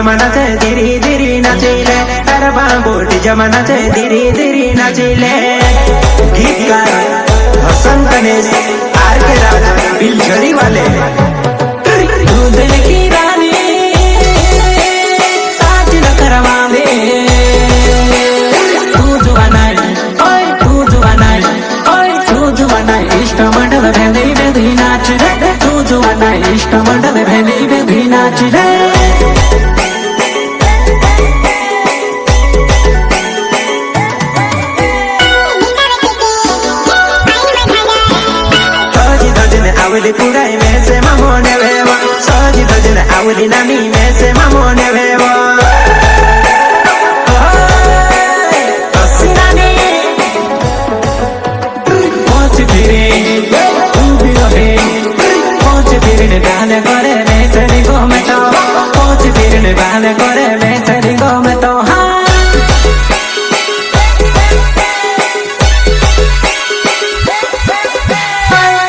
जमाना छे धीरे धीरे नाचिले तारा बाबूटी जमाना छे धीरे धीरे नाचिले गीतकार हसन गणेश आर के राज बिलझड़ी वाले दूध की रानी साज न करवावे तू जुवाना इष्ट मंडल भेदी भेदी नाच रे तू जुवाना इष्ट मंडल भेदी भेदी नाच रे आवली पुराई में से मामोने वेवा सोजी भजन आवली नामी में से मामोने वेवा पहुंच फिरे तू भी रहे पहुंच फिरने बहने करे मैं सरी को मैं तो पहुंच फिरने बहने करे मैं सरी को मैं तो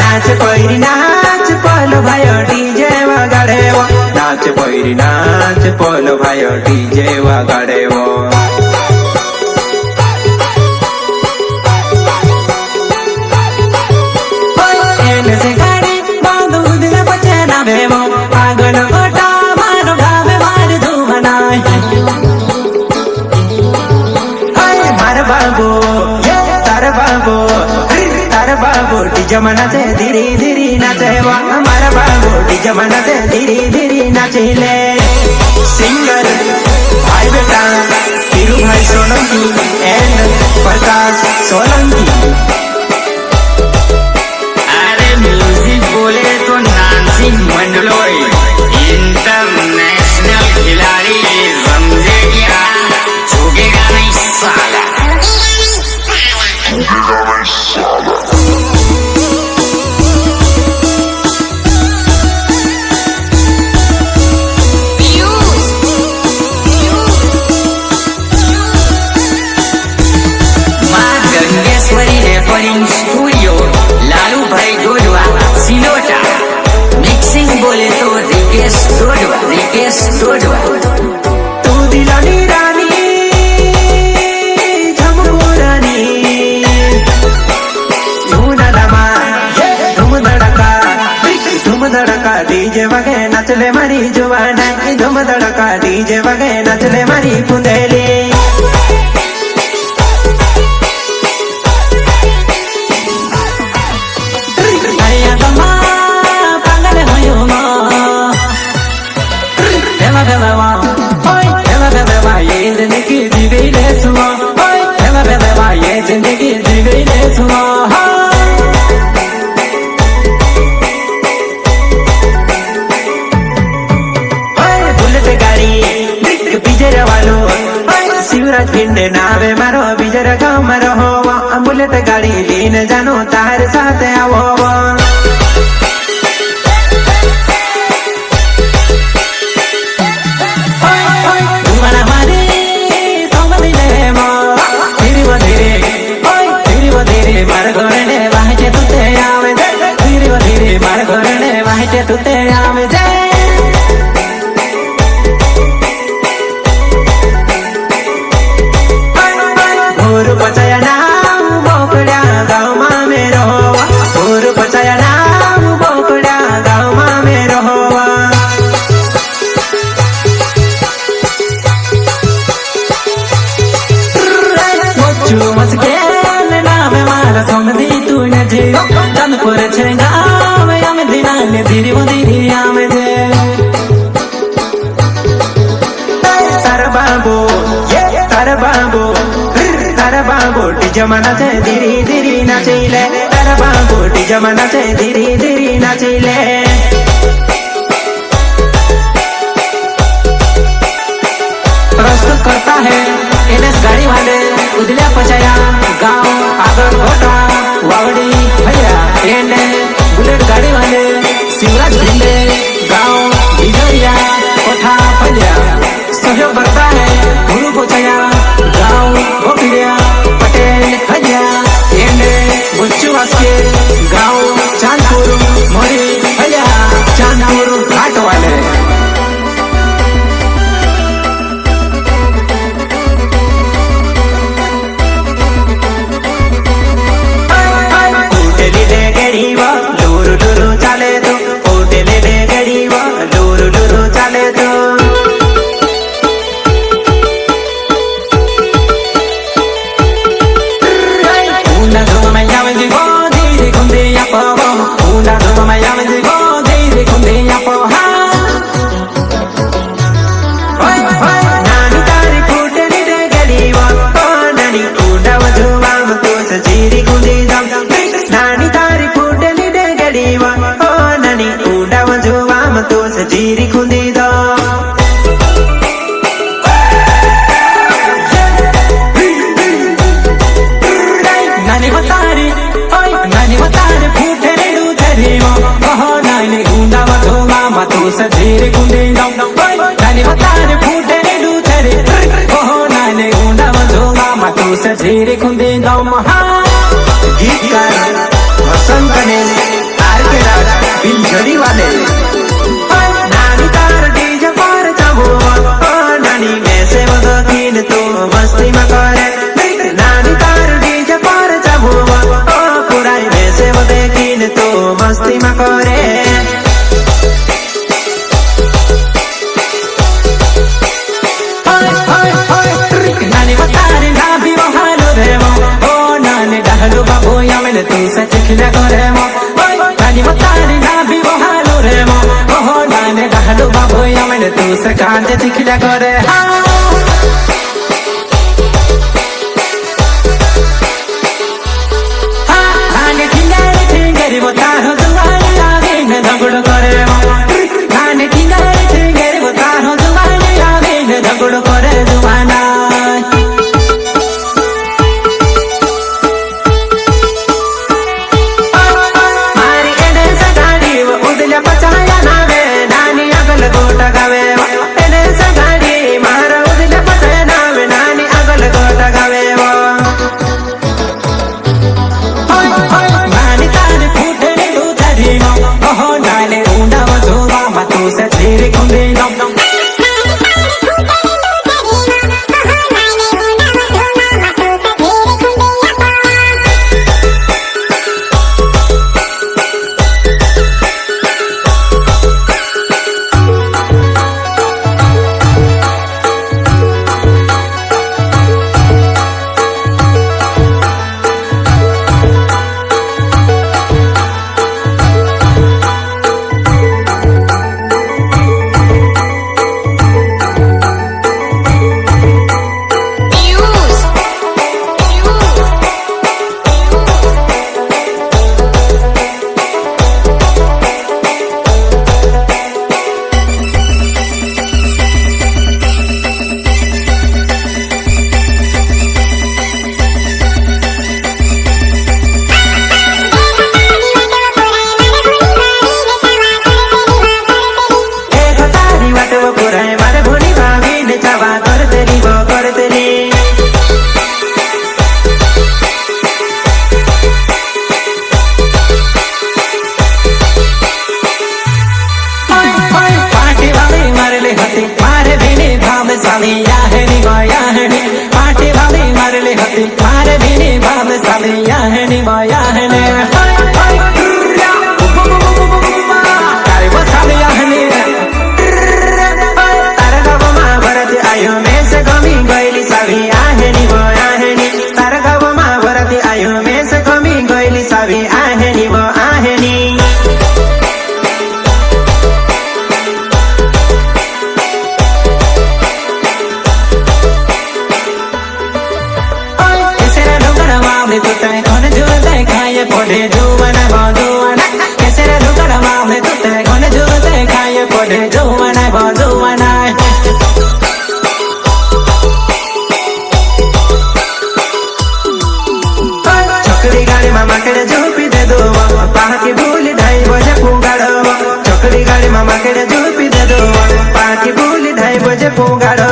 नाच कोई नाच पोलो भायो डीजे वगाड़ेवो नाच कोई नाच पोलो भायो डीजे वगाड़ेवो एने से गाड़ी बांधू दिला पचे ना बेवो आगन गोटा मारो गावे मार धूमनाई हाय मार बाबू ये तार बाबू बाबूटी जमाना से धीरे धीरे नाचे हमारा बाबूटी जमाना से धीरे धीरे नाचिले सिंगर भाई बेटा तीरू भाई सोलंकी एंड प्रकाश सोलंकी अरे म्यूजिक बोले तो नानसी मंडलोई इंटरनेशनल खिलाड़ी समझे क्या झुकेगा नहीं साला स्टूडियो लालू भाई डोडवा सिलोटा मिक्सिंग बोले तो रिकेश डोडवा तू दिलानी रानी झमको रानी धूम धड़का डीजे वगे नचले मारी जुवाना धूम धड़का डीजे वगे नचले मारी कुंदेली जिंदगी जी गई ले सुना बुलेट गाड़ी बिजर वालो शिवराज पिंड नावे मारो बिजर गाँव में रहो बुलेट गाड़ी लेने जानो तार साथ आवो तुते आवे जे और बचाया नाम बोकड़ा गाँव माँ में रहो और बचाया नाम बोकड़ा गाँव माँ में रहो मोचू मस्के नाम मारा समझी तू न जीरो चंदपुर छेगा धीरे धीरे आवे जे तार बाबूटी जमाना से धीरे धीरे नाचिले तार बाबूटी जमाना से धीरे धीरे नाचिले प्रस्तुत करता है एनएस गाड़ी वाले उदल्या पचाया गाँव आगर घोटा वावड़ी भैया एंड बुलेट गाड़ी वाले शिवराज भिंडे गाँव बिजरिया कोठा फलिया सहयोग करता है गुरु पोचया गाँव गोपिया पटेल भैया एंड बुच्चू वास्के गाँव चांदपुर मोरी भैया चांदपुर घाट वाले सजीर कुंडे नानी बतारे फूटे डूथरे ओहो नाने गुंडा मजोगा मातू सजीर कुंडे गीतकार वसंत ने आर.के. राज पिंजड़ी वाले नानी तार डीजे पर चाबो नानी में से वदकीन तो मस्ती में करे नानी तार डीजे पर चाबो पुराई में से वदकीन तो मस्ती में करे नानी बतारे ना भी वहालो रे ओ नानी डहलो बाबू यामें तू सच खिला करे नानी बतारे ना भी वहालो रे ओहो नानी डहलो बाबू यामें तू सकांत खिला करे पार्टी वाली मरले हती मारे भी भाव साले याहनी माया है ने तारे वो साले याहनी तारे गव महाभारत आयो में से कमी गईली सावी आहेनी वो आहेनी तारे गव महाभारत आयो में से कमी गईली सावी आहेनी वो आहेनी पढ़े जुवना बजुवना कैसे लुकड़ मामले तुते कोने जुते खाए पढ़े जुवना बजुवना चकड़ी गाड़ी मामा के झोपी दे दो पाकी भूली ढाई बजे पुगाड़ो चकड़ी गाड़ी मामा के झोपी दे दो पाकी भूली ढाई बजे पुगाड़ो